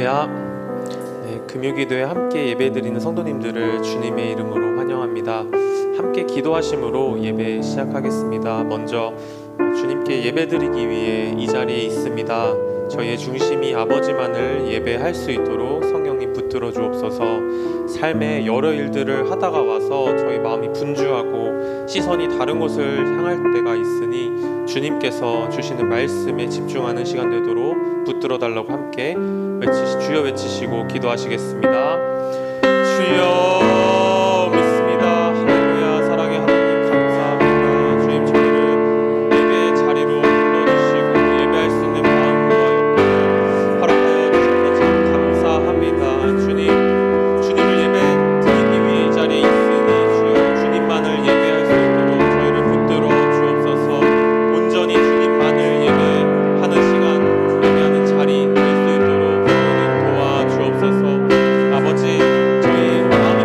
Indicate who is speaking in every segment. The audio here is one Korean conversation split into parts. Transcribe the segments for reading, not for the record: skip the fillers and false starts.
Speaker 1: 할렐루야. 금요기도에 함께 예배드리는 성도님들을 주님의 이름으로 환영합니다. 함께 기도하심으로 예배 시작하겠습니다. 먼저 주님께 예배드리기 위해 이 자리에 있습니다. 저희의 중심이 아버지만을 예배할 수 있도록 성령님 붙들어 주옵소서. 삶의 여러 일들을 하다가 와서 저희 마음이 분주하고 시선이 다른 곳을 향할 때가 있으니 주님께서 주시는 말씀에 집중하는 시간 되도록 붙들어 달라고 함께 주여 외치시고 기도하시겠습니다. 주여 믿습니다. 할렐루야. 사랑의 하나님 감사합니다. 주님 저희를 예배의 자리로 불러주시고 예배할 수 있는 마음과 역경을 허락하여 주셔서 참 감사합니다. 주님을 예배 드리기 위해 이 자리에 있으니 주여 주님만을 예배할 수 있도록 저희를 붙들어 주옵소서. 온전히 주님만을 예배하는 시간, 예배하는 자리 될 수 있도록 주님 도와주옵소서. 아버지, 저희 마음이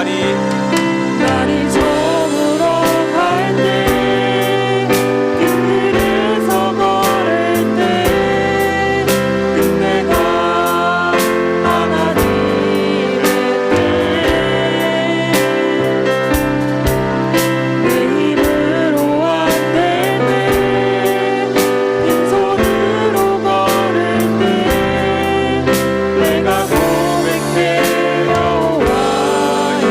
Speaker 2: 날이 저물어 갈 때, 길에서 걸을 때, 그때가 하나님의 때. 내 힘으로 안 되네, 빈손으로 걸을 때, 내가 고백해 여호와의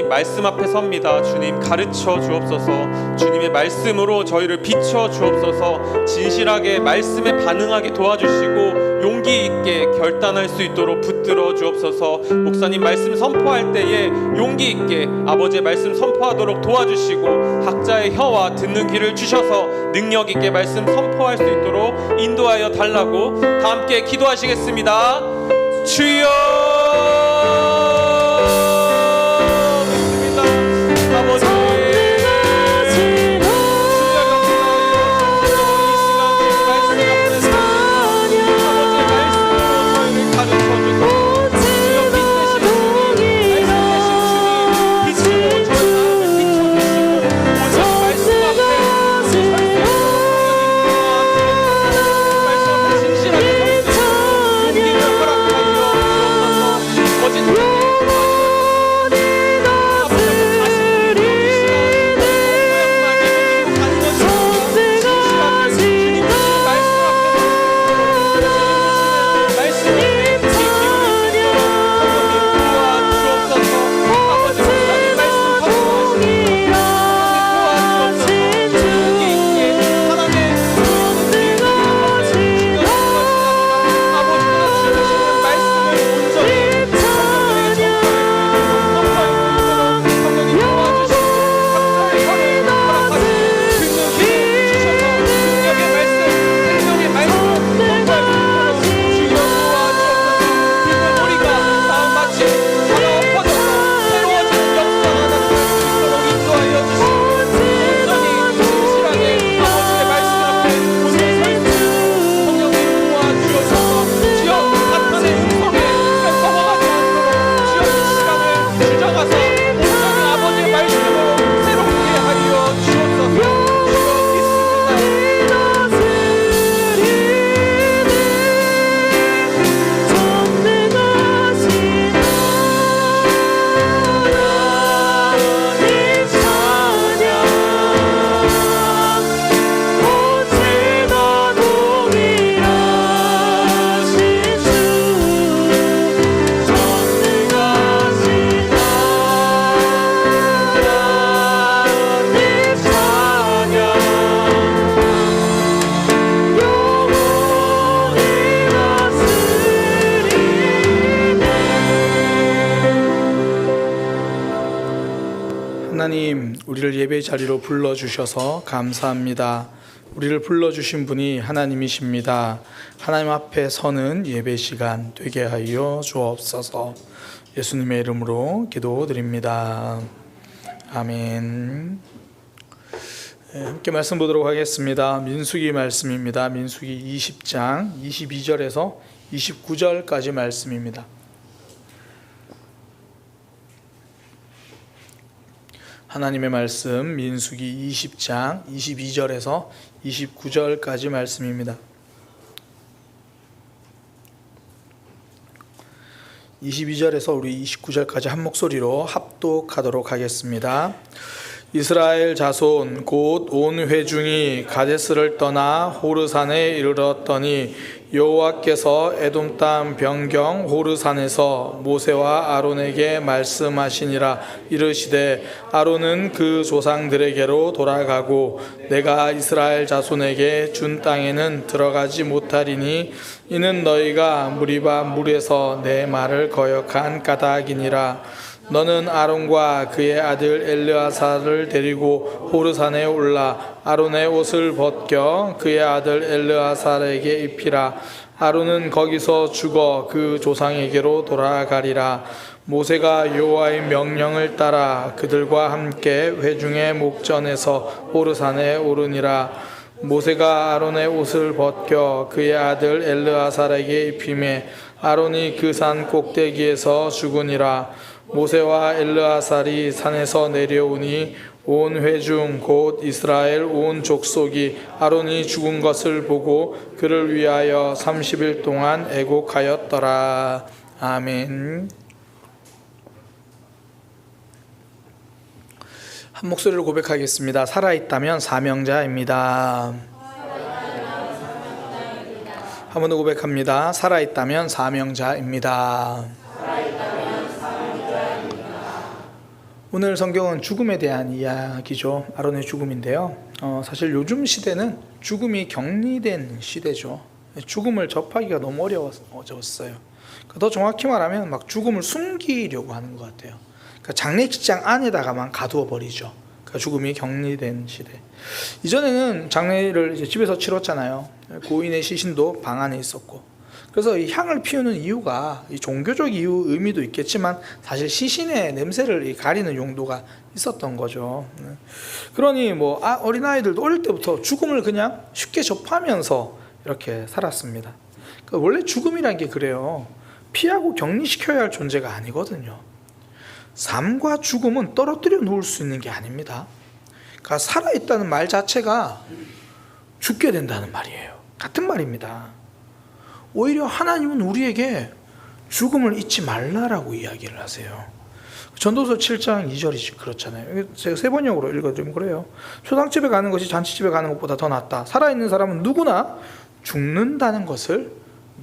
Speaker 1: 말씀 앞에 섭니다. 주님 가르쳐 주옵소서. 주님의 말씀으로 저희를 비춰 주옵소서. 진실하게 말씀에 반응하게 도와주시고 용기 있게 결단할 수 있도록 붙들어 주옵소서. 목사님 말씀 선포할 때에 용기 있게 아버지의 말씀 선포하도록 도와주시고 학자의 혀와 듣는 귀를 주셔서 능력 있게 말씀 선포할 수 있도록 인도하여 달라고 다 함께 기도하시겠습니다. 주여 믿습니다. 아버지
Speaker 3: 하나님, 우리를 예배 자리로 불러주셔서 감사합니다. 우리를 불러주신 분이 하나님이십니다. 하나님 앞에 서는 예배 시간 되게 하여 주옵소서. 예수님의 이름으로 기도드립니다. 아멘. 함께 말씀 보도록 하겠습니다. 민수기 말씀입니다. 민수기 20장 22절에서 29절까지 말씀입니다. 하나님의 말씀 민수기 20장 22절에서 29절까지 말씀입니다. 22절에서 우리 29절까지 한 목소리로 합독하도록 하겠습니다. 이스라엘 자손 곧 온 회중이 가데스를 떠나 호르산에 이르렀더니 여호와께서 에돔 땅 변경 호르산에서 모세와 아론에게 말씀하시니라. 이르시되 아론은 그 조상들에게로 돌아가고 내가 이스라엘 자손에게 준 땅에는 들어가지 못하리니 이는 너희가 무리바 물에서 내 말을 거역한 까닭이니라. 너는 아론과 그의 아들 엘르아사를 데리고 호르산에 올라 아론의 옷을 벗겨 그의 아들 엘르아사에게 입히라. 아론은 거기서 죽어 그 조상에게로 돌아가리라. 모세가 여호와의 명령을 따라 그들과 함께 회중의 목전에서 호르산에 오르니라. 모세가 아론의 옷을 벗겨 그의 아들 엘르아사에게 입히매 아론이 그 산 꼭대기에서 죽으니라. 모세와 엘르아살이 산에서 내려오니 온 회중 곧 이스라엘 온 족속이 아론이 죽은 것을 보고 그를 위하여 30일 동안 애곡하였더라. 아멘. 한 목소리로 고백하겠습니다. 살아있다면 사명자입니다. 한 번 더 고백합니다. 살아있다면 사명자입니다. 오늘 성경은 죽음에 대한 이야기죠. 아론의 죽음인데요. 사실 요즘 시대는 죽음이 격리된 시대죠. 죽음을 접하기가 너무 어려웠어요. 더 정확히 말하면 막 죽음을 숨기려고 하는 것 같아요. 그러니까 장례식장 안에다가만 가두어 버리죠. 그러니까 죽음이 격리된 시대. 이전에는 장례를 이제 집에서 치렀잖아요. 고인의 시신도 방 안에 있었고. 그래서 이 향을 피우는 이유가 이 종교적 이유 의미도 있겠지만 사실 시신의 냄새를 가리는 용도가 있었던 거죠. 그러니 뭐 어린아이들도 어릴 때부터 죽음을 그냥 쉽게 접하면서 이렇게 살았습니다. 그러니까 원래 죽음이란 게 그래요. 피하고 격리시켜야 할 존재가 아니거든요. 삶과 죽음은 떨어뜨려 놓을 수 있는 게 아닙니다. 그러니까 살아있다는 말 자체가 죽게 된다는 말이에요. 같은 말입니다. 오히려 하나님은 우리에게 죽음을 잊지 말라라고 이야기를 하세요. 전도서 7장 2절이 그렇잖아요. 제가 세 번역으로 읽어드리면 그래요. 초상집에 가는 것이 잔치집에 가는 것보다 더 낫다. 살아있는 사람은 누구나 죽는다는 것을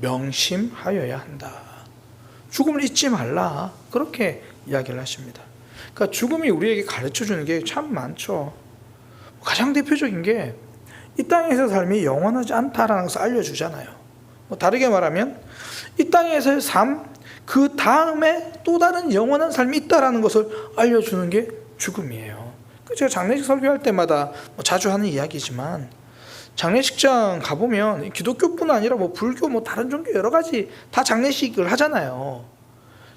Speaker 3: 명심하여야 한다. 죽음을 잊지 말라. 그렇게 이야기를 하십니다. 그러니까 죽음이 우리에게 가르쳐주는 게 참 많죠. 가장 대표적인 게 이 땅에서 삶이 영원하지 않다라는 것을 알려주잖아요. 다르게 말하면 이 땅에서의 삶, 그 다음에 또 다른 영원한 삶이 있다라는 것을 알려주는 게 죽음이에요. 제가 장례식 설교할 때마다 자주 하는 이야기지만 장례식장 가보면 기독교뿐 아니라 불교 다른 종교 여러 가지 다 장례식을 하잖아요.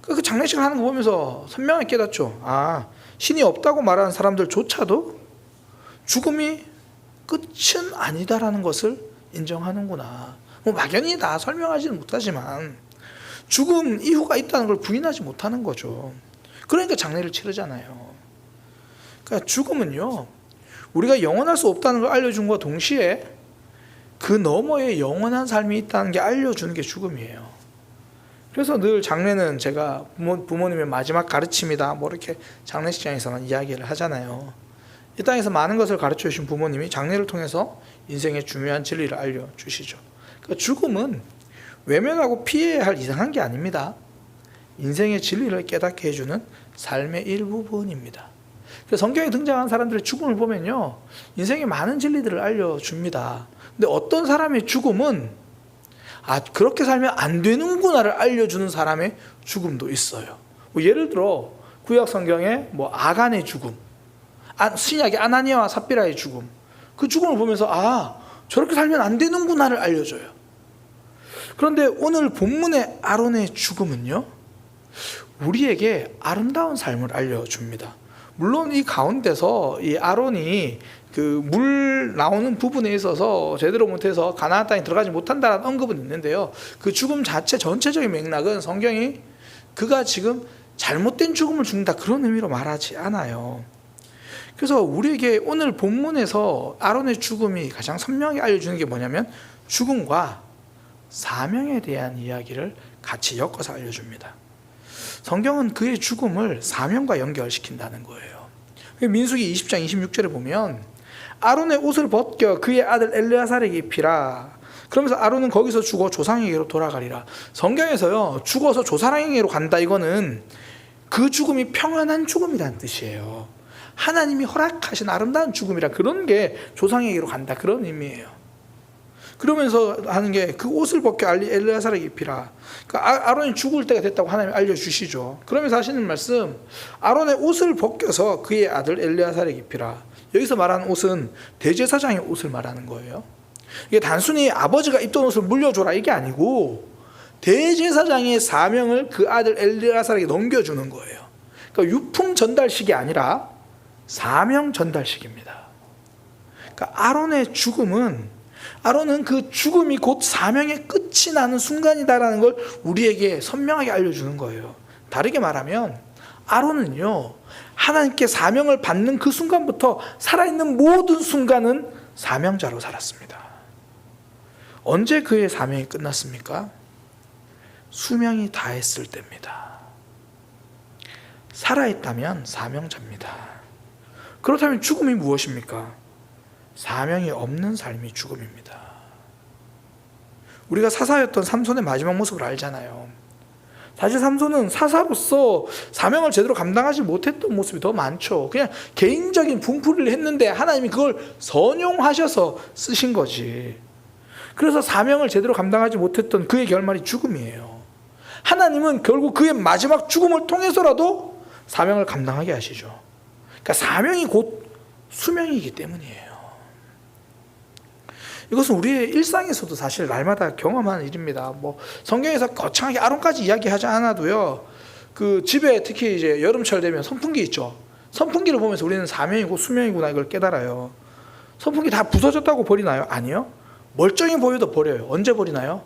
Speaker 3: 그 장례식을 하는 거 보면서 선명하게 깨닫죠. 신이 없다고 말하는 사람들조차도 죽음이 끝은 아니다라는 것을 인정하는구나. 막연히 다 설명하지는 못하지만 죽음 이후가 있다는 걸 부인하지 못하는 거죠. 그러니까 장례를 치르잖아요. 그러니까 죽음은요, 우리가 영원할 수 없다는 걸 알려준 것과 동시에 그 너머에 영원한 삶이 있다는 게 알려주는 게 죽음이에요. 그래서 늘 장례는 제가 부모님의 마지막 가르침이다 이렇게 장례식장에서만 이야기를 하잖아요. 이 땅에서 많은 것을 가르쳐 주신 부모님이 장례를 통해서 인생의 중요한 진리를 알려주시죠. 그러니까 죽음은 외면하고 피해야 할 이상한 게 아닙니다. 인생의 진리를 깨닫게 해주는 삶의 일부분입니다. 그래서 성경에 등장한 사람들의 죽음을 보면요, 인생의 많은 진리들을 알려줍니다. 근데 어떤 사람의 죽음은 그렇게 살면 안 되는구나를 알려주는 사람의 죽음도 있어요. 예를 들어 구약 성경에 아간의 죽음, 신약의 아나니아와 삽비라의 죽음, 그 죽음을 보면서 저렇게 살면 안 되는구나를 알려줘요. 그런데 오늘 본문의 아론의 죽음은요, 우리에게 아름다운 삶을 알려줍니다. 물론 이 가운데서 이 아론이 그 물 나오는 부분에 있어서 제대로 못해서 가나안 땅에 들어가지 못한다는 언급은 있는데요, 그 죽음 자체 전체적인 맥락은 성경이 그가 지금 잘못된 죽음을 죽는다 그런 의미로 말하지 않아요. 그래서 우리에게 오늘 본문에서 아론의 죽음이 가장 선명하게 알려주는 게 뭐냐면 죽음과 사명에 대한 이야기를 같이 엮어서 알려줍니다. 성경은 그의 죽음을 사명과 연결시킨다는 거예요. 민수기 20장 26절에 보면 아론의 옷을 벗겨 그의 아들 엘르아살에게 입히라. 그러면서 아론은 거기서 죽어 조상에게로 돌아가리라. 성경에서요, 죽어서 조상에게로 간다, 이거는 그 죽음이 평안한 죽음이라는 뜻이에요. 하나님이 허락하신 아름다운 죽음이라, 그런 게 조상에게로 간다, 그런 의미예요. 그러면서 하는 게 그 옷을 벗겨 엘르아살에게 입히라. 그러니까 아론이 죽을 때가 됐다고 하나님이 알려주시죠. 그러면서 하시는 말씀, 아론의 옷을 벗겨서 그의 아들 엘르아살에게 입히라. 여기서 말하는 옷은 대제사장의 옷을 말하는 거예요. 이게 단순히 아버지가 입던 옷을 물려줘라 이게 아니고 대제사장의 사명을 그 아들 엘르아살에게 넘겨주는 거예요. 그러니까 유품 전달식이 아니라 사명 전달식입니다. 그러니까 아론은 그 죽음이 곧 사명의 끝이 나는 순간이다라는 걸 우리에게 선명하게 알려주는 거예요. 다르게 말하면 아론은요, 하나님께 사명을 받는 그 순간부터 살아있는 모든 순간은 사명자로 살았습니다. 언제 그의 사명이 끝났습니까? 수명이 다했을 때입니다. 살아있다면 사명자입니다. 그렇다면 죽음이 무엇입니까? 사명이 없는 삶이 죽음입니다. 우리가 사사였던 삼손의 마지막 모습을 알잖아요. 사실 삼손은 사사로서 사명을 제대로 감당하지 못했던 모습이 더 많죠. 그냥 개인적인 분풀이를 했는데 하나님이 그걸 선용하셔서 쓰신 거지. 그래서 사명을 제대로 감당하지 못했던 그의 결말이 죽음이에요. 하나님은 결국 그의 마지막 죽음을 통해서라도 사명을 감당하게 하시죠. 그러니까 사명이 곧 수명이기 때문이에요. 이것은 우리의 일상에서도 사실 날마다 경험하는 일입니다. 뭐 성경에서 거창하게 아론까지 이야기하지 않아도요. 그 집에 특히 이제 여름철 되면 선풍기 있죠. 선풍기를 보면서 우리는 사명이고 수명이구나 이걸 깨달아요. 선풍기 다 부서졌다고 버리나요? 아니요. 멀쩡히 보여도 버려요. 언제 버리나요?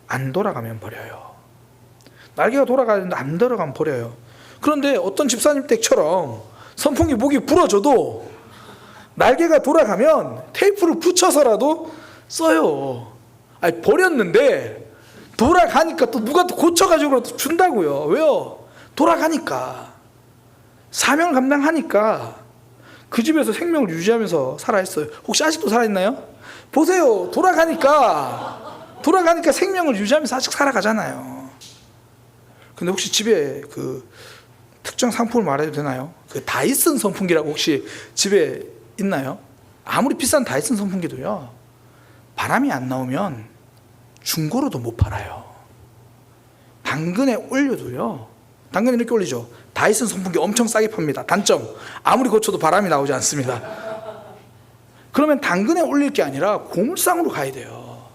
Speaker 3: 안 돌아가면 버려요. 날개가 돌아가는데 안 돌아가면 버려요. 그런데 어떤 집사님 댁처럼 선풍기 목이 부러져도 날개가 돌아가면 테이프를 붙여서라도 써요. 아니, 버렸는데 돌아가니까 또 누가 또 고쳐가지고 준다고요. 왜요? 돌아가니까. 사명을 감당하니까 그 집에서 생명을 유지하면서 살아있어요. 혹시 아직도 살아있나요? 보세요. 돌아가니까 생명을 유지하면서 아직 살아가잖아요. 근데 혹시 집에 그 특정 상품을 말해도 되나요? 그 다이슨 선풍기라고 혹시 집에 있나요? 아무리 비싼 다이슨 선풍기도요, 바람이 안 나오면 중고로도 못 팔아요. 당근에 올려도요, 당근에 이렇게 올리죠. 다이슨 선풍기 엄청 싸게 팝니다. 단점, 아무리 고쳐도 바람이 나오지 않습니다. 그러면 당근에 올릴 게 아니라 고물상으로 가야 돼요.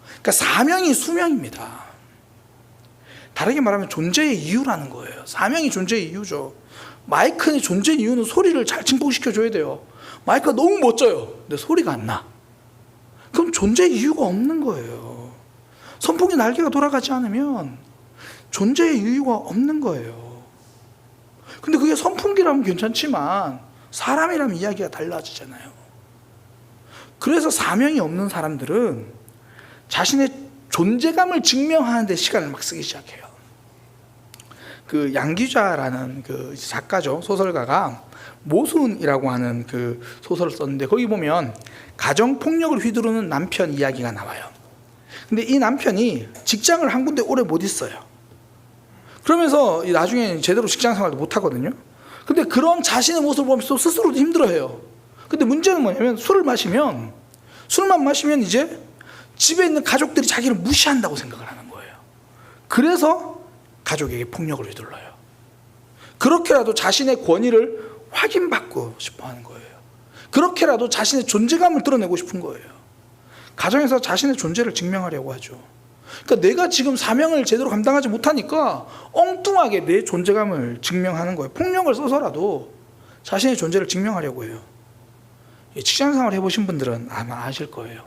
Speaker 3: 그러니까 사명이 수명입니다. 다르게 말하면 존재의 이유라는 거예요. 사명이 존재의 이유죠. 마이크의 존재 이유는 소리를 잘 증폭시켜줘야 돼요. 마이크가 너무 멋져요. 근데 소리가 안 나. 그럼 존재의 이유가 없는 거예요. 선풍기 날개가 돌아가지 않으면 존재의 이유가 없는 거예요. 근데 그게 선풍기라면 괜찮지만 사람이라면 이야기가 달라지잖아요. 그래서 사명이 없는 사람들은 자신의 존재감을 증명하는 데 시간을 막 쓰기 시작해요. 그 양기자라는 그 작가죠. 소설가가 모순이라고 하는 그 소설을 썼는데 거기 보면 가정폭력을 휘두르는 남편 이야기가 나와요. 근데 이 남편이 직장을 한 군데 오래 못 있어요. 그러면서 나중에 제대로 직장 생활도 못 하거든요. 근데 그런 자신의 모습을 보면서 스스로도 힘들어해요. 근데 문제는 뭐냐면 술만 마시면 이제 집에 있는 가족들이 자기를 무시한다고 생각을 하는 거예요. 그래서 가족에게 폭력을 휘둘러요. 그렇게라도 자신의 권위를 확인받고 싶어 하는 거예요. 그렇게라도 자신의 존재감을 드러내고 싶은 거예요. 가정에서 자신의 존재를 증명하려고 하죠. 그러니까 내가 지금 사명을 제대로 감당하지 못하니까 엉뚱하게 내 존재감을 증명하는 거예요. 폭력을 써서라도 자신의 존재를 증명하려고 해요. 직장생활 해보신 분들은 아마 아실 거예요.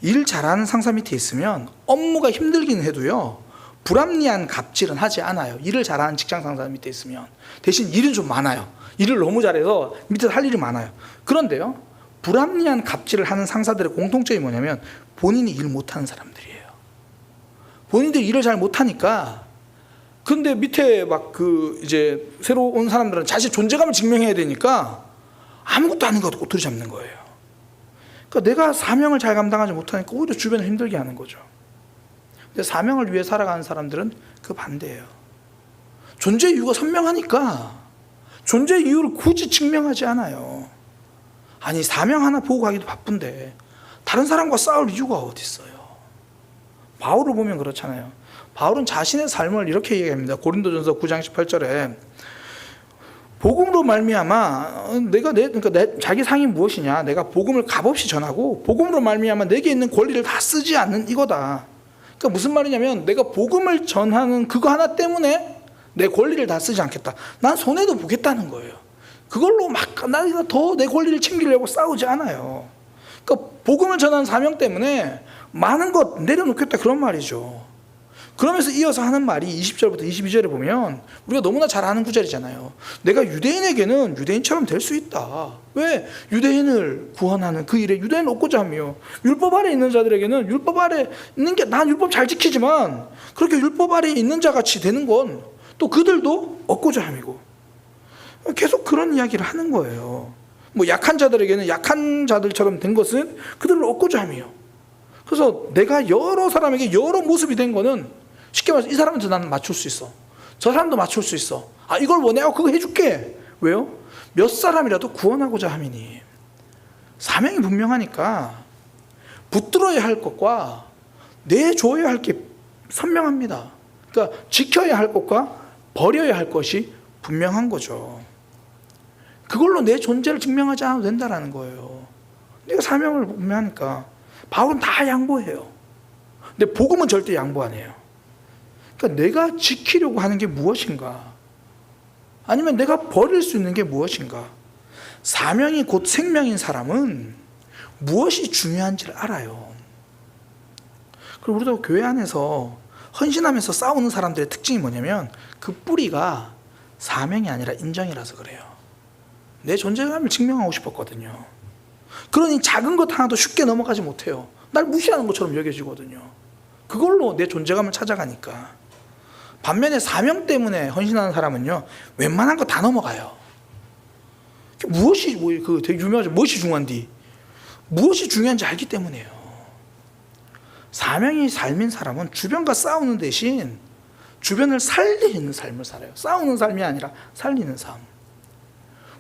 Speaker 3: 일 잘하는 상사 밑에 있으면 업무가 힘들긴 해도요, 불합리한 갑질은 하지 않아요. 일을 잘하는 직장 상사 밑에 있으면. 대신 일은 좀 많아요. 일을 너무 잘해서 밑에서 할 일이 많아요. 그런데요, 불합리한 갑질을 하는 상사들의 공통점이 뭐냐면 본인이 일 못하는 사람들이에요. 본인들이 일을 잘 못하니까, 근데 밑에 막 그 이제 새로 온 사람들은 자신 존재감을 증명해야 되니까 아무것도 아닌 것 같고 꼬투리 잡는 거예요. 그러니까 내가 사명을 잘 감당하지 못하니까 오히려 주변을 힘들게 하는 거죠. 근데 사명을 위해 살아가는 사람들은 그 반대예요. 존재 이유가 선명하니까 존재 이유를 굳이 증명하지 않아요. 아니, 사명 하나 보고 가기도 바쁜데 다른 사람과 싸울 이유가 어디 있어요? 바울을 보면 그렇잖아요. 바울은 자신의 삶을 이렇게 얘기합니다. 고린도전서 9장 18절에 복음으로 말미암아 그러니까 자기 상이 무엇이냐? 내가 복음을 값없이 전하고 복음으로 말미암아 내게 있는 권리를 다 쓰지 않는 이거다. 그러니까 무슨 말이냐면 내가 복음을 전하는 그거 하나 때문에 내 권리를 다 쓰지 않겠다. 난 손해도 보겠다는 거예요. 그걸로 막 나가 더 내 권리를 챙기려고 싸우지 않아요. 그러니까 복음을 전하는 사명 때문에 많은 것 내려놓겠다 그런 말이죠. 그러면서 이어서 하는 말이 20절부터 22절에 보면 우리가 너무나 잘 아는 구절이잖아요. 내가 유대인에게는 유대인처럼 될 수 있다. 왜? 유대인을 구원하는 그 일에 유대인을 얻고자 하며 율법 아래 있는 자들에게는 율법 아래 있는 게 난 율법 잘 지키지만 그렇게 율법 아래 있는 자같이 되는 건 또 그들도 얻고자 함이고 계속 그런 이야기를 하는 거예요. 뭐 약한 자들에게는 약한 자들처럼 된 것은 그들을 얻고자 함이요. 그래서 내가 여러 사람에게 여러 모습이 된 거는 쉽게 말해서 이 사람한테 나는 맞출 수 있어. 저 사람도 맞출 수 있어. 아, 이걸 원해? 그거 해줄게. 왜요? 몇 사람이라도 구원하고자 함이니. 사명이 분명하니까 붙들어야 할 것과 내줘야 할 게 선명합니다. 그러니까 지켜야 할 것과 버려야 할 것이 분명한 거죠. 그걸로 내 존재를 증명하지 않아도 된다는 거예요. 내가 사명을 분명하니까. 바울은 다 양보해요. 근데 복음은 절대 양보 안 해요. 그러니까 내가 지키려고 하는 게 무엇인가? 아니면 내가 버릴 수 있는 게 무엇인가? 사명이 곧 생명인 사람은 무엇이 중요한지를 알아요. 그리고 우리도 교회 안에서 헌신하면서 싸우는 사람들의 특징이 뭐냐면 그 뿌리가 사명이 아니라 인정이라서 그래요. 내 존재감을 증명하고 싶었거든요. 그러니 작은 것 하나도 쉽게 넘어가지 못해요. 날 무시하는 것처럼 여겨지거든요. 그걸로 내 존재감을 찾아가니까. 반면에 사명 때문에 헌신하는 사람은요, 웬만한 거 다 넘어가요. 무엇이 되게 유명하죠. 무엇이 중요한디? 무엇이 중요한지 알기 때문이에요. 사명이 삶인 사람은 주변과 싸우는 대신 주변을 살리는 삶을 살아요. 싸우는 삶이 아니라 살리는 삶.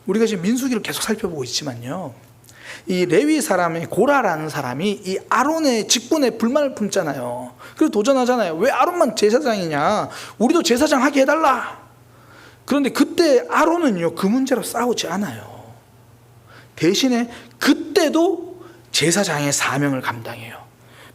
Speaker 3: 우리가 지금 민수기를 계속 살펴보고 있지만요, 이 레위 사람의 고라라는 사람이 이 아론의 직분에 불만을 품잖아요. 그래서 도전하잖아요. 왜 아론만 제사장이냐? 우리도 제사장 하게 해달라. 그런데 그때 아론은요, 그 문제로 싸우지 않아요. 대신에 그때도 제사장의 사명을 감당해요.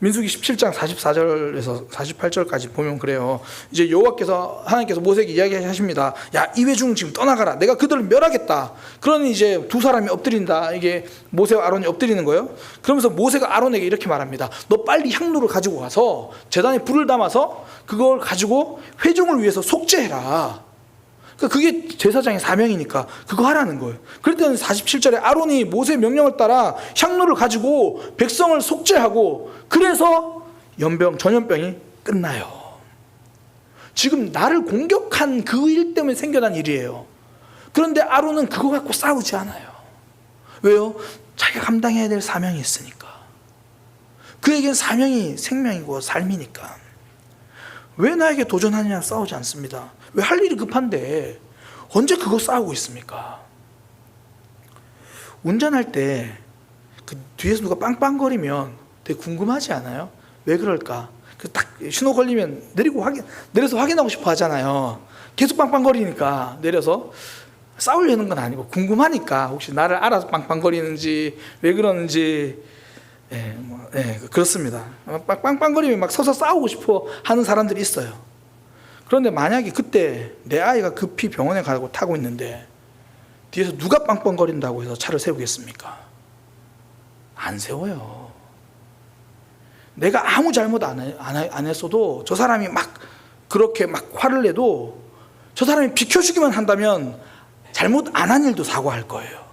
Speaker 3: 민수기 17장 44절에서 48절까지 보면 그래요. 이제 여호와께서, 하나님께서 모세에게 이야기하십니다. 야, 이 회중 지금 떠나가라. 내가 그들을 멸하겠다. 그러니 이제 두 사람이 엎드린다. 이게 모세와 아론이 엎드리는 거예요. 그러면서 모세가 아론에게 이렇게 말합니다. 너 빨리 향로를 가지고 가서 제단에 불을 담아서 그걸 가지고 회중을 위해서 속죄해라. 그러니까 그게 제사장의 사명이니까 그거 하라는 거예요. 그럴 때는 47절에 아론이 모세의 명령을 따라 향로를 가지고 백성을 속죄하고, 그래서 전염병이 끝나요. 지금 나를 공격한 그 일 때문에 생겨난 일이에요. 그런데 아론은 그거 갖고 싸우지 않아요. 왜요? 자기가 감당해야 될 사명이 있으니까. 그에겐 사명이 생명이고 삶이니까. 왜 나에게 도전하느냐 싸우지 않습니다. 왜 할 일이 급한데 언제 그거 싸우고 있습니까? 운전할 때 그 뒤에서 누가 빵빵거리면 되게 궁금하지 않아요? 왜 그럴까? 딱 신호 걸리면 내려서 확인하고 싶어 하잖아요. 계속 빵빵거리니까 내려서. 싸우려는 건 아니고 궁금하니까, 혹시 나를 알아서 빵빵거리는지 왜 그러는지. 그렇습니다. 빵빵거리면 막 서서 싸우고 싶어 하는 사람들이 있어요. 그런데 만약에 그때 내 아이가 급히 병원에 가고 타고 있는데 뒤에서 누가 빵빵거린다고 해서 차를 세우겠습니까? 안 세워요. 내가 아무 잘못 안 했어도 저 사람이 막 그렇게 막 화를 내도 저 사람이 비켜주기만 한다면 잘못 안 한 일도 사과할 거예요.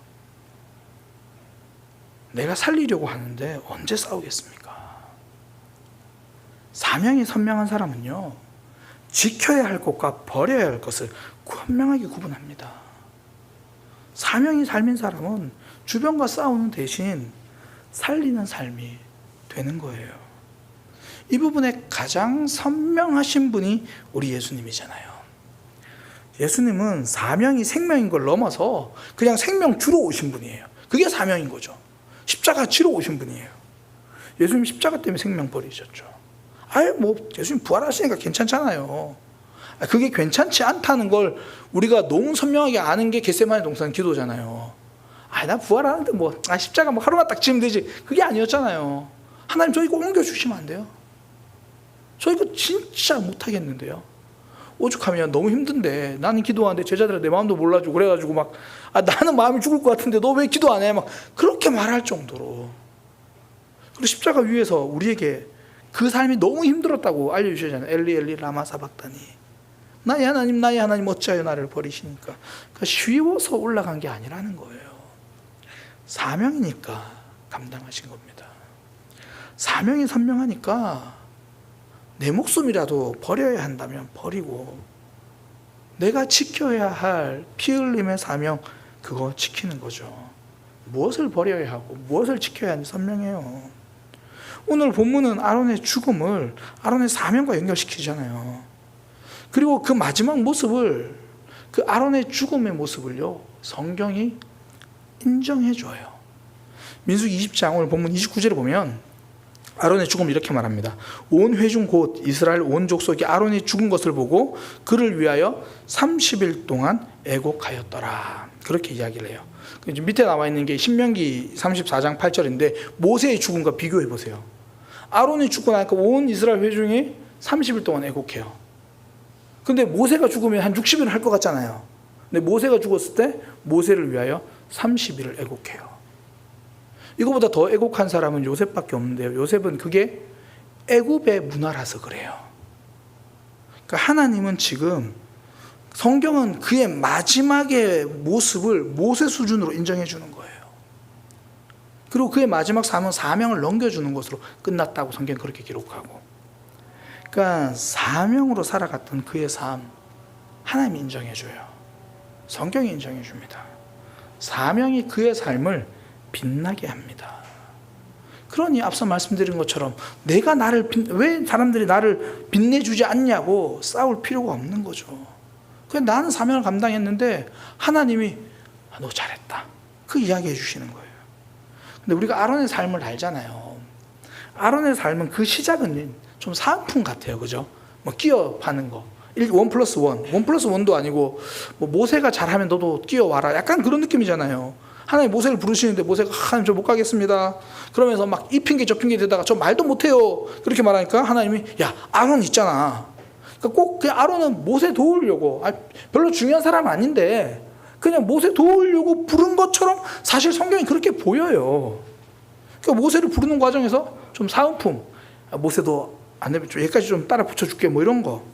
Speaker 3: 내가 살리려고 하는데 언제 싸우겠습니까? 사명이 선명한 사람은요, 지켜야 할 것과 버려야 할 것을 분명하게 구분합니다. 사명이 삶인 사람은 주변과 싸우는 대신 살리는 삶이 되는 거예요. 이 부분에 가장 선명하신 분이 우리 예수님이잖아요. 예수님은 사명이 생명인 걸 넘어서 그냥 생명 주러 오신 분이에요. 그게 사명인 거죠. 십자가 지러 오신 분이에요. 예수님 십자가 때문에 생명 버리셨죠. 예수님 부활하시니까 괜찮잖아요. 그게 괜찮지 않다는 걸 우리가 너무 선명하게 아는 게 겟세마네 동산 기도잖아요. 나 부활하는데 십자가 하루만 딱 지으면 되지. 그게 아니었잖아요. 하나님, 저 이거 옮겨주시면 안 돼요? 저 이거 진짜 못하겠는데요. 오죽하면 너무 힘든데 나는 기도하는데 제자들은 내 마음도 몰라주고 그래가지고 나는 마음이 죽을 것 같은데 너 왜 기도 안 해? 그렇게 말할 정도로. 그리고 십자가 위에서 우리에게 그 삶이 너무 힘들었다고 알려주셨잖아요. 엘리 엘리 라마 사박다니. 나의 하나님 어찌하여 나를 버리시니까. 그러니까 쉬워서 올라간 게 아니라는 거예요. 사명이니까 감당하신 겁니다. 사명이 선명하니까 내 목숨이라도 버려야 한다면 버리고, 내가 지켜야 할 피 흘림의 사명, 그거 지키는 거죠. 무엇을 버려야 하고 무엇을 지켜야 하는지 선명해요. 오늘 본문은 아론의 죽음을 아론의 사명과 연결시키잖아요. 그리고 그 마지막 모습을, 그 아론의 죽음의 모습을요, 성경이 인정해줘요. 민수기 20장 오늘 본문 29절에 보면 아론의 죽음을 이렇게 말합니다. 온 회중 곧 이스라엘 온 족속이 아론이 죽은 것을 보고 그를 위하여 30일 동안 애곡하였더라. 그렇게 이야기를 해요. 밑에 나와 있는 게 신명기 34장 8절인데 모세의 죽음과 비교해 보세요. 아론이 죽고 나니까 온 이스라엘 회중이 30일 동안 애곡해요. 근데 모세가 죽으면 한 60일은 할 것 같잖아요. 근데 모세가 죽었을 때 모세를 위하여 30일을 애곡해요. 이거보다 더 애곡한 사람은 요셉밖에 없는데요. 요셉은 그게 애굽의 문화라서 그래요. 그러니까 하나님은 지금 성경은 그의 마지막의 모습을 모세 수준으로 인정해 주는 거예요. 그리고 그의 마지막 삶은 사명을 넘겨주는 것으로 끝났다고 성경은 그렇게 기록하고, 그러니까 사명으로 살아갔던 그의 삶 하나님이 인정해 줘요. 성경이 인정해 줍니다. 사명이 그의 삶을 빛나게 합니다. 그러니 앞서 말씀드린 것처럼 내가 왜 사람들이 나를 빛내주지 않냐고 싸울 필요가 없는 거죠. 그냥 나는 사명을 감당했는데 하나님이 너 잘했다, 그 이야기해 주시는 거예요. 근데 우리가 아론의 삶을 알잖아요. 아론의 삶은 그 시작은 좀 사은품 같아요. 그죠? 뭐 끼어 파는 거 1 플러스 1 플러스 1도 아니고 뭐 모세가 잘하면 너도 끼어와라, 약간 그런 느낌이잖아요. 하나님 모세를 부르시는데 모세가 하나님 저 못 가겠습니다 그러면서 막 이 핑계 저 핑계 대다가 저 말도 못해요 그렇게 말하니까 하나님이 야 아론 있잖아. 그러니까 꼭 그 아론은 모세 도우려고, 별로 중요한 사람 아닌데 그냥 모세 도우려고 부른 것처럼 사실 성경이 그렇게 보여요. 그러니까 모세를 부르는 과정에서 좀 사은품, 모세도 안 되면 여기까지 좀 따라 붙여줄게 뭐 이런 거.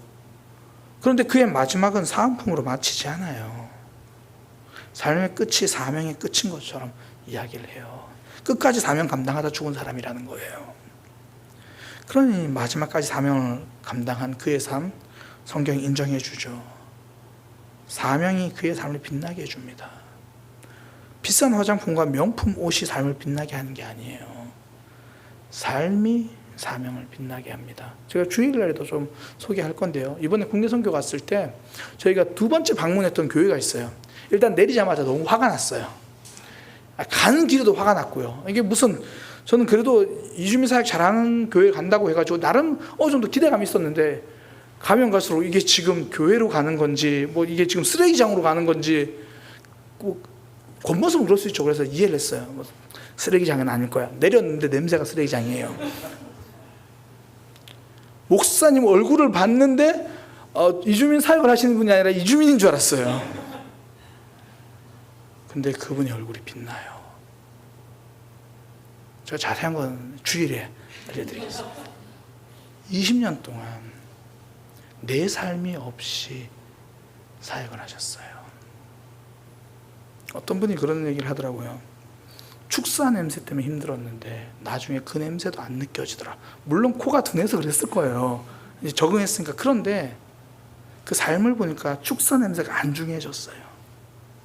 Speaker 3: 그런데 그의 마지막은 사은품으로 마치지 않아요. 삶의 끝이 사명의 끝인 것처럼 이야기를 해요. 끝까지 사명 감당하다 죽은 사람이라는 거예요. 그러니 마지막까지 사명을 감당한 그의 삶 성경이 인정해 주죠. 사명이 그의 삶을 빛나게 해줍니다. 비싼 화장품과 명품 옷이 삶을 빛나게 하는 게 아니에요. 삶이 사명을 빛나게 합니다. 제가 주일날에도 좀 소개할 건데요. 이번에 국내 선교 갔을 때 저희가 두 번째 방문했던 교회가 있어요. 일단 내리자마자 너무 화가 났어요. 가는 길에도 화가 났고요. 이게 무슨, 저는 그래도 이주민 사역 잘하는 교회 간다고 해가지고 나름 어느 정도 기대감이 있었는데 가면 갈수록 이게 지금 교회로 가는 건지 뭐 이게 지금 쓰레기장으로 가는 건지 겉모습은 그럴 수 있죠. 그래서 이해를 했어요. 뭐 쓰레기장은 아닐 거야. 내렸는데 냄새가 쓰레기장이에요. 목사님 얼굴을 봤는데 이주민 사역을 하시는 분이 아니라 이주민인 줄 알았어요. 근데 그분의 얼굴이 빛나요. 제가 자세한 건 주일에 알려드리겠습니다. 20년 동안 내 삶이 없이 사역을 하셨어요. 어떤 분이 그런 얘기를 하더라고요. 축사 냄새 때문에 힘들었는데 나중에 그 냄새도 안 느껴지더라. 물론 코가 둔해서 그랬을 거예요. 이제 적응했으니까. 그런데 그 삶을 보니까 축사 냄새가 안 중요해졌어요.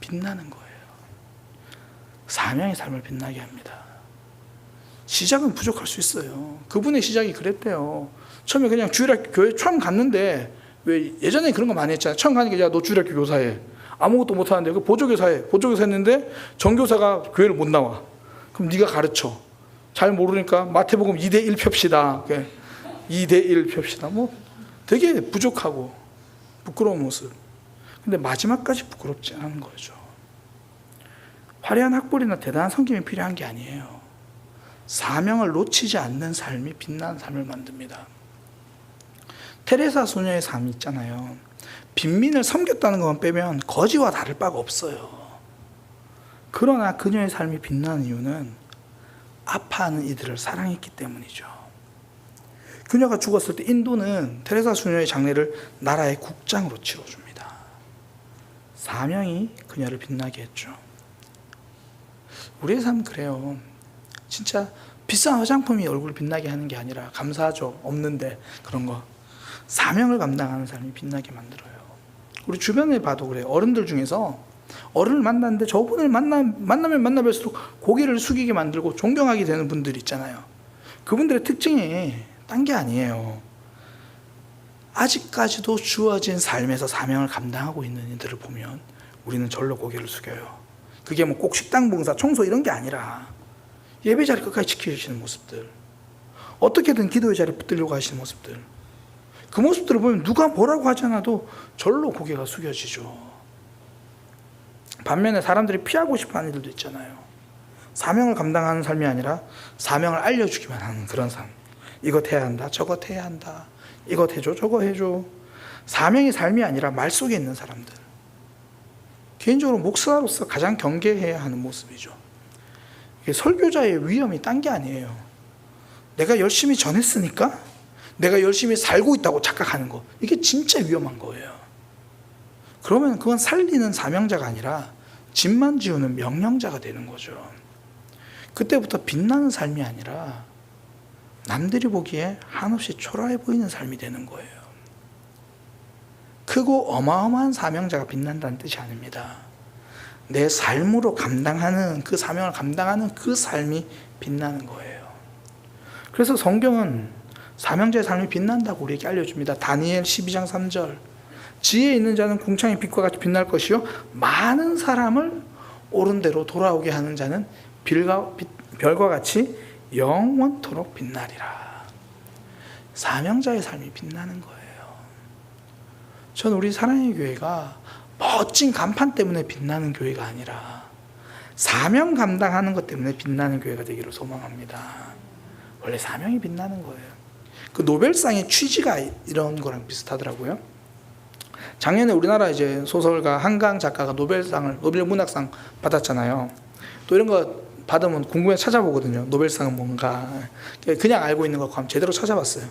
Speaker 3: 빛나는 거예요. 사명의 삶을 빛나게 합니다. 시작은 부족할 수 있어요. 그분의 시작이 그랬대요. 처음에 그냥 주일학교 교회 처음 갔는데, 왜 예전에 그런 거 많이 했잖아요. 처음 가니까 야 너 주일학교 교사해. 아무것도 못하는데 그 보조교사해. 보조교사 했는데 전교사가 교회를 못 나와. 그럼 네가 가르쳐. 잘 모르니까 마태복음 2대1 펴시다. 2대1 펴시다. 뭐 되게 부족하고 부끄러운 모습. 근데 마지막까지 부끄럽지 않은 거죠. 화려한 학벌이나 대단한 성김이 필요한 게 아니에요. 사명을 놓치지 않는 삶이 빛나는 삶을 만듭니다. 테레사 소녀의 삶이 있잖아요. 빈민을 섬겼다는 것만 빼면 거지와 다를 바가 없어요. 그러나 그녀의 삶이 빛나는 이유는 아파하는 이들을 사랑했기 때문이죠. 그녀가 죽었을 때 인도는 테레사 소녀의 장례를 나라의 국장으로 치러줍니다. 사명이 그녀를 빛나게 했죠. 우리의 삶은 그래요. 진짜 비싼 화장품이 얼굴을 빛나게 하는 게 아니라, 감사하죠. 없는데 그런 거. 사명을 감당하는 삶이 빛나게 만들어요. 우리 주변에 봐도 그래요. 어른들 중에서 어른을 만났는데 저분을 만나면 만나뵐수록 고개를 숙이게 만들고 존경하게 되는 분들 있잖아요. 그분들의 특징이 딴 게 아니에요. 아직까지도 주어진 삶에서 사명을 감당하고 있는 이들을 보면 우리는 절로 고개를 숙여요. 그게 뭐 꼭 식당 봉사, 청소 이런 게 아니라 예배 자리 끝까지 지키시는 모습들, 어떻게든 기도의 자리에 붙들려고 하시는 모습들, 그 모습들을 보면 누가 뭐라고 하지 않아도 절로 고개가 숙여지죠. 반면에 사람들이 피하고 싶어하는 일들도 있잖아요. 사명을 감당하는 삶이 아니라 사명을 알려주기만 하는 그런 삶. 이것 해야 한다, 저것 해야 한다, 이것 해줘, 저거 해줘. 사명이 삶이 아니라 말 속에 있는 사람들. 개인적으로 목사로서 가장 경계해야 하는 모습이죠. 설교자의 위험이 딴 게 아니에요. 내가 열심히 전했으니까 내가 열심히 살고 있다고 착각하는 거, 이게 진짜 위험한 거예요. 그러면 그건 살리는 사명자가 아니라 집만 지우는 명령자가 되는 거죠. 그때부터 빛나는 삶이 아니라 남들이 보기에 한없이 초라해 보이는 삶이 되는 거예요. 크고 어마어마한 사명자가 빛난다는 뜻이 아닙니다. 내 삶으로 감당하는, 그 사명을 감당하는 그 삶이 빛나는 거예요. 그래서 성경은 사명자의 삶이 빛난다고 우리에게 알려줍니다. 다니엘 12장 3절. 지혜 있는 자는 궁창의 빛과 같이 빛날 것이요 많은 사람을 옳은 대로 돌아오게 하는 자는 별과 같이 영원토록 빛나리라. 사명자의 삶이 빛나는 거예요. 저는 우리 사랑의 교회가 멋진 간판 때문에 빛나는 교회가 아니라 사명 감당하는 것 때문에 빛나는 교회가 되기를 소망합니다. 원래 사명이 빛나는 거예요. 그 노벨상의 취지가 이런 거랑 비슷하더라고요. 작년에 우리나라 이제 소설가 한강 작가가 노벨 문학상 받았잖아요. 또 이런 거 받으면 궁금해서 찾아보거든요. 노벨상은 뭔가. 그냥 알고 있는 거 가면 제대로 찾아봤어요.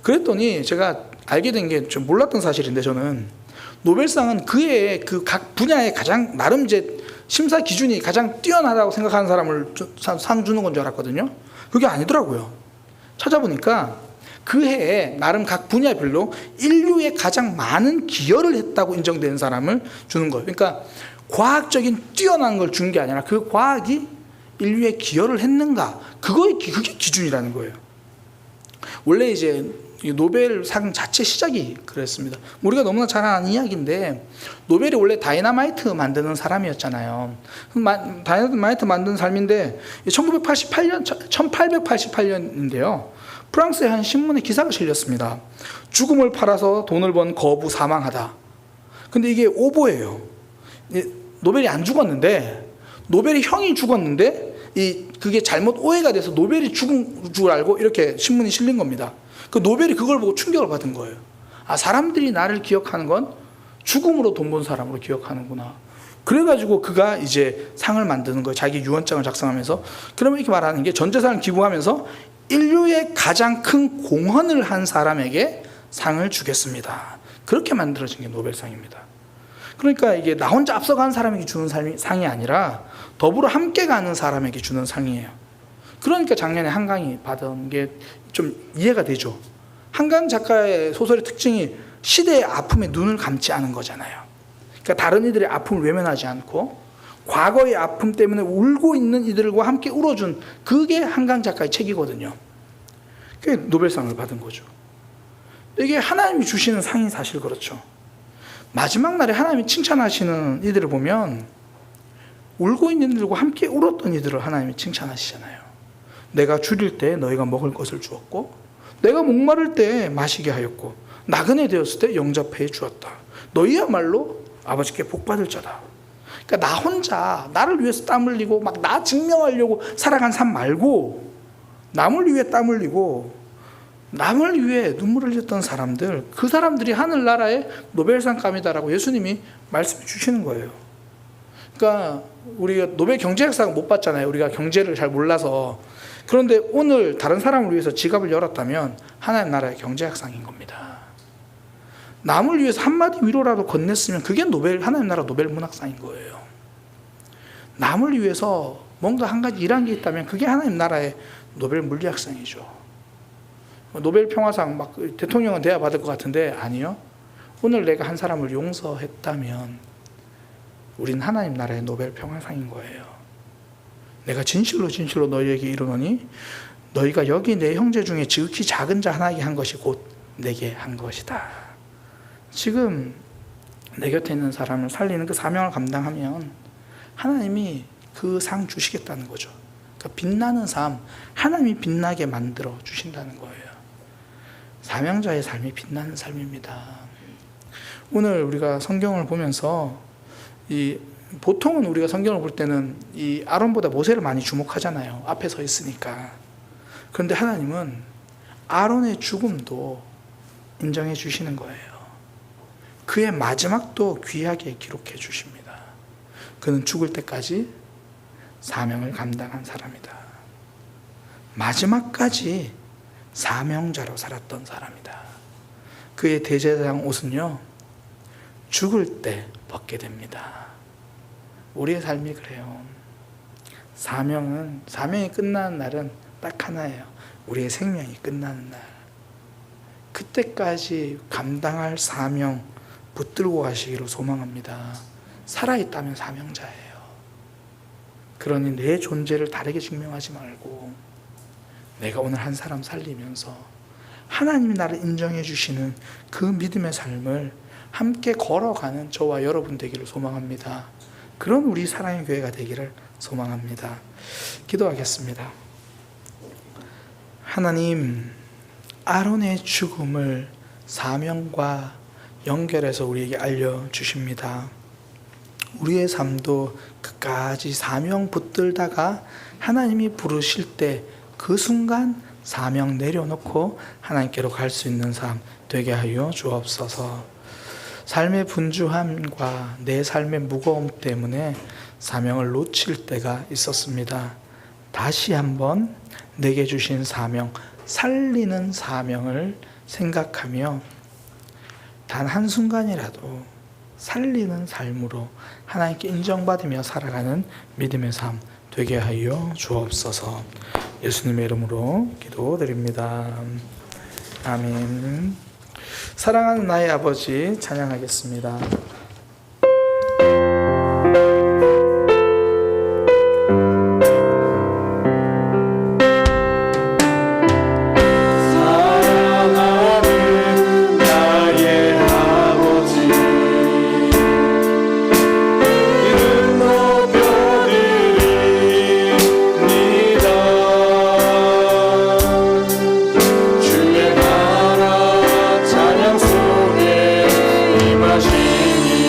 Speaker 3: 그랬더니 제가 알게 된 게 좀 몰랐던 사실인데, 저는 노벨상은 그의 그 각 분야에 가장 나름 이제 심사 기준이 가장 뛰어나다고 생각하는 사람을 상 주는 건 줄 알았거든요. 그게 아니더라고요. 찾아보니까 그 해에 나름 각 분야별로 인류에 가장 많은 기여를 했다고 인정되는 사람을 주는 거예요. 그러니까 과학적인 뛰어난 걸 준 게 아니라 그 과학이 인류에 기여를 했는가, 그게 기준이라는 거예요. 원래 이제 노벨상 자체 시작이 그랬습니다. 우리가 너무나 잘 아는 이야기인데, 노벨이 원래 다이너마이트 만드는 사람이었잖아요. 다이너마이트 만드는 삶인데 1888년인데요. 프랑스의 한 신문에 기사가 실렸습니다. 죽음을 팔아서 돈을 번 거부 사망하다. 근데 이게 오보예요. 노벨이 안 죽었는데, 노벨이 형이 죽었는데 그게 잘못 오해가 돼서 노벨이 죽은 줄 알고 이렇게 신문이 실린 겁니다. 그 노벨이 그걸 보고 충격을 받은 거예요. 아, 사람들이 나를 기억하는 건 죽음으로 돈 번 사람으로 기억하는구나. 그래가지고 그가 이제 상을 만드는 거예요. 자기 유언장을 작성하면서. 그러면 이렇게 말하는 게, 전 재산을 기부하면서 인류의 가장 큰 공헌을 한 사람에게 상을 주겠습니다. 그렇게 만들어진 게 노벨상입니다. 그러니까 이게 나 혼자 앞서간 사람에게 주는 상이 아니라 더불어 함께 가는 사람에게 주는 상이에요. 그러니까 작년에 한강이 받은 게 좀 이해가 되죠. 한강 작가의 소설의 특징이 시대의 아픔에 눈을 감지 않은 거잖아요. 그러니까 다른 이들의 아픔을 외면하지 않고 과거의 아픔 때문에 울고 있는 이들과 함께 울어준, 그게 한강 작가의 책이거든요. 그게 노벨상을 받은 거죠. 이게 하나님이 주시는 상이 사실 그렇죠. 마지막 날에 하나님이 칭찬하시는 이들을 보면 울고 있는 이들과 함께 울었던 이들을 하나님이 칭찬하시잖아요. 내가 줄일 때 너희가 먹을 것을 주었고, 내가 목마를 때 마시게 하였고, 나그네 되었을 때 영접해 주었다. 너희야말로 아버지께 복받을 자다. 그러니까 나 혼자 나를 위해서 땀 흘리고 막 나 증명하려고 살아간 삶 말고, 남을 위해 땀 흘리고 남을 위해 눈물을 흘렸던 사람들, 그 사람들이 하늘나라의 노벨상감이다라고 예수님이 말씀해 주시는 거예요. 그러니까 우리가 노벨 경제학상 못 받잖아요. 우리가 경제를 잘 몰라서. 그런데 오늘 다른 사람을 위해서 지갑을 열었다면 하나님 나라의 경제학상인 겁니다. 남을 위해서 한마디 위로라도 건넸으면 그게 하나님 나라 노벨 문학상인 거예요. 남을 위해서 뭔가 한 가지 일한 게 있다면 그게 하나님 나라의 노벨 물리학상이죠. 노벨 평화상 막 대통령은 돼야 받을 것 같은데, 아니요. 오늘 내가 한 사람을 용서했다면 우린 하나님 나라의 노벨 평화상인 거예요. 내가 진실로 너희에게 이르노니 너희가 여기 내 형제 중에 지극히 작은 자 하나에게 한 것이 곧 내게 한 것이다. 지금 내 곁에 있는 사람을 살리는 그 사명을 감당하면 하나님이 그 상 주시겠다는 거죠. 그러니까 빛나는 삶, 하나님이 빛나게 만들어 주신다는 거예요. 사명자의 삶이 빛나는 삶입니다. 오늘 우리가 성경을 보면서 보통은 우리가 성경을 볼 때는 이 아론보다 모세를 많이 주목하잖아요. 앞에 서 있으니까. 그런데 하나님은 아론의 죽음도 인정해 주시는 거예요. 그의 마지막도 귀하게 기록해 주십니다. 그는 죽을 때까지 사명을 감당한 사람이다. 마지막까지 사명자로 살았던 사람이다. 그의 대제사장 옷은요, 죽을 때 벗게 됩니다. 우리의 삶이 그래요. 사명이 끝나는 날은 딱 하나예요. 우리의 생명이 끝나는 날. 그때까지 감당할 사명 붙들고 가시기를 소망합니다. 살아있다면 사명자예요. 그러니 내 존재를 다르게 증명하지 말고 내가 오늘 한 사람 살리면서 하나님이 나를 인정해 주시는 그 믿음의 삶을 함께 걸어가는 저와 여러분 되기를 소망합니다. 그런 우리 사랑의 교회가 되기를 소망합니다. 기도하겠습니다. 하나님, 아론의 죽음을 사명과 연결해서 우리에게 알려주십니다. 우리의 삶도 끝까지 사명 붙들다가 하나님이 부르실 때 그 순간 사명 내려놓고 하나님께로 갈 수 있는 삶 되게 하여 주옵소서. 삶의 분주함과 내 삶의 무거움 때문에 사명을 놓칠 때가 있었습니다. 다시 한번 내게 주신 사명, 살리는 사명을 생각하며 단 한순간이라도 살리는 삶으로 하나님께 인정받으며 살아가는 믿음의 삶 되게 하여 주옵소서. 예수님의 이름으로 기도드립니다. 아멘. 사랑하는 나의 아버지 찬양하겠습니다.
Speaker 4: 주의 나라 찬양 속에 임하시니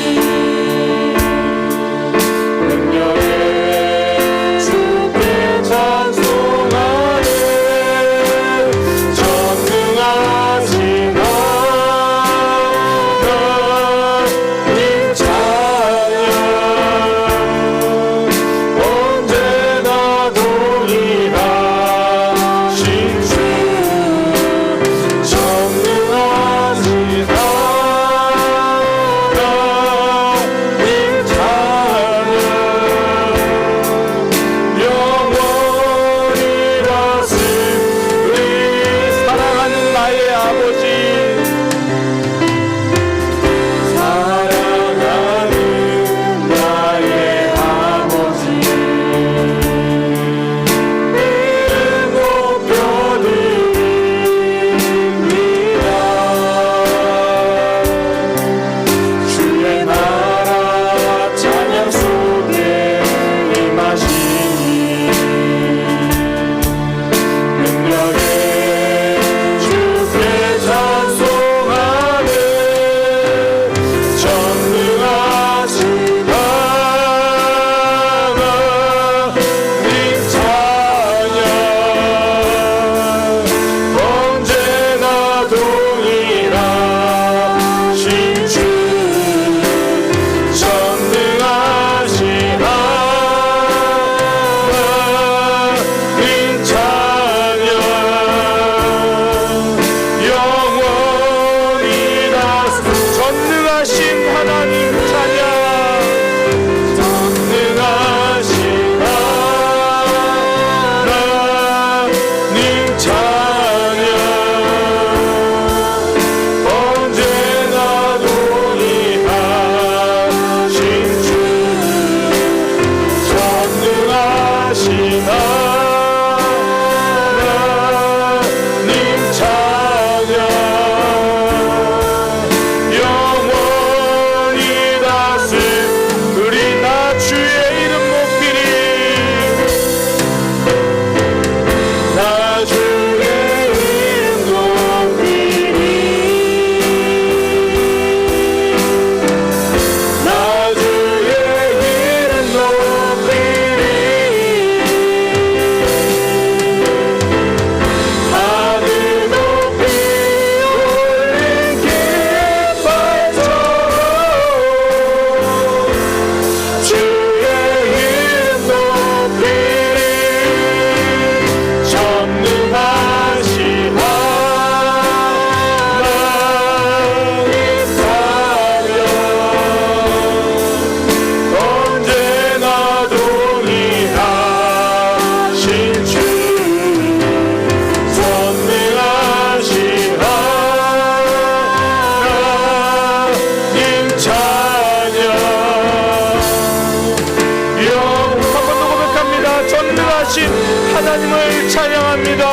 Speaker 3: 하나님을 찬양합니다.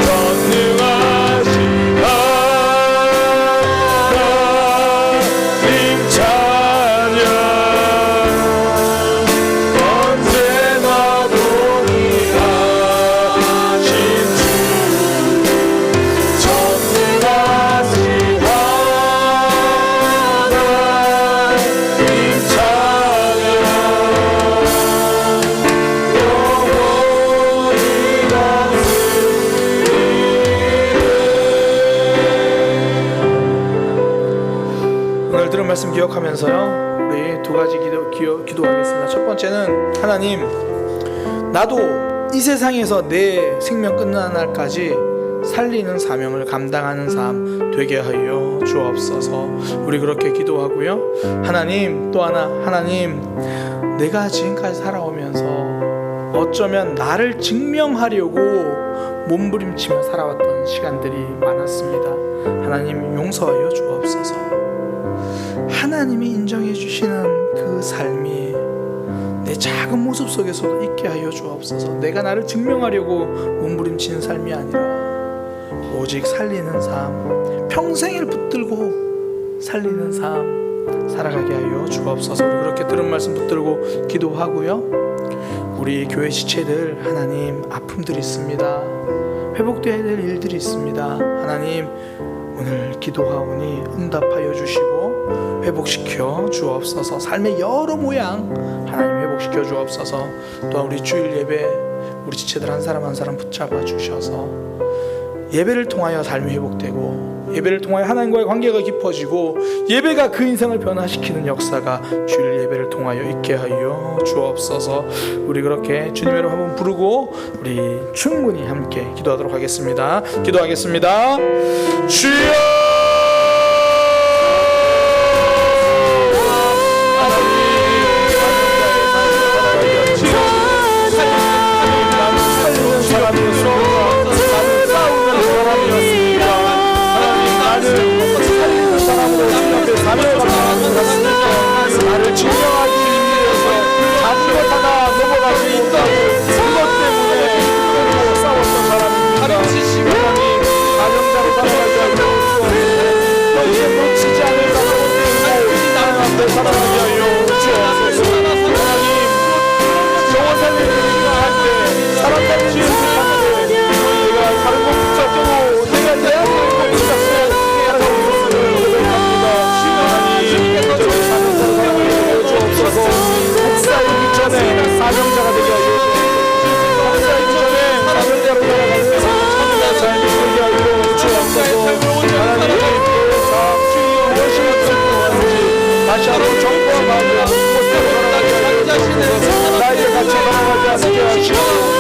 Speaker 3: 전능하신 하나님 찬양 언제나 동일하신 주 전능하신 하나님 찬양 오늘 들은 말씀 기억하면서요, 우리 두 가지 기도하겠습니다. 첫 번째는, 하나님, 나도 이 세상에서 내 생명 끝나는 날까지 살리는 사명을 감당하는 삶 되게 하여 주옵소서. 우리 그렇게 기도하고요. 하나님, 또 하나, 하나님, 내가 지금까지 살아오면서 어쩌면 나를 증명하려고 몸부림치며 살아왔던 시간들이 많았습니다. 하나님, 용서하여 주옵소서. 하나님이 인정해 주시는 그 삶이 내 작은 모습 속에서도 있게 하여 주옵소서. 내가 나를 증명하려고 몸부림치는 삶이 아니라 오직 살리는 삶, 평생을 붙들고 살리는 삶 살아가게 하여 주옵소서. 우리 그렇게 들은 말씀 붙들고 기도하고요. 우리 교회 지체들, 하나님, 아픔들이 있습니다. 회복되어야 될 일들이 있습니다. 하나님, 오늘 기도하오니 응답하여 주시고 회복시켜 주옵소서. 삶의 여러 모양 하나님 회복시켜 주옵소서. 또한 우리 주일 예배, 우리 지체들 한 사람 한 사람 붙잡아 주셔서 예배를 통하여 삶이 회복되고, 예배를 통하여 하나님과의 관계가 깊어지고, 예배가 그 인생을 변화시키는 역사가 주일 예배를 통하여 있게 하여 주옵소서. 우리 그렇게 주님의 이름 한번 부르고 우리 충분히 함께 기도하도록 하겠습니다. 기도하겠습니다. 주여, 나를 증명하기 위해서 자주 하나 넘어가지 못하고 그것 때문에 싸웠던 사람입니다. 하나님, 사명자로 살아가지 않고 너희의 놓치지 않을 사람을 들고 나는 앞에 살아가게 하여 주옵소서. 하나님, 영원 살리는 일을 할때, 사람 살리는 일을 할때 너희가 다른 곳 붙잡고 내가 내 앞에 붙잡고 살아가고 있음을 고백합니다. 목사이기 전에 사명자가 되게 하여 주옵소서. 목사이기 전에 사명자로 살아가는 참된 삶이 되게 하여 주옵소서. 하나님, 무엇이 필요한지 다시 한번 정보와 마음을 못하고 살아가게 하여 주옵소서. 나에게 갇혀 살아가지 않게 하시고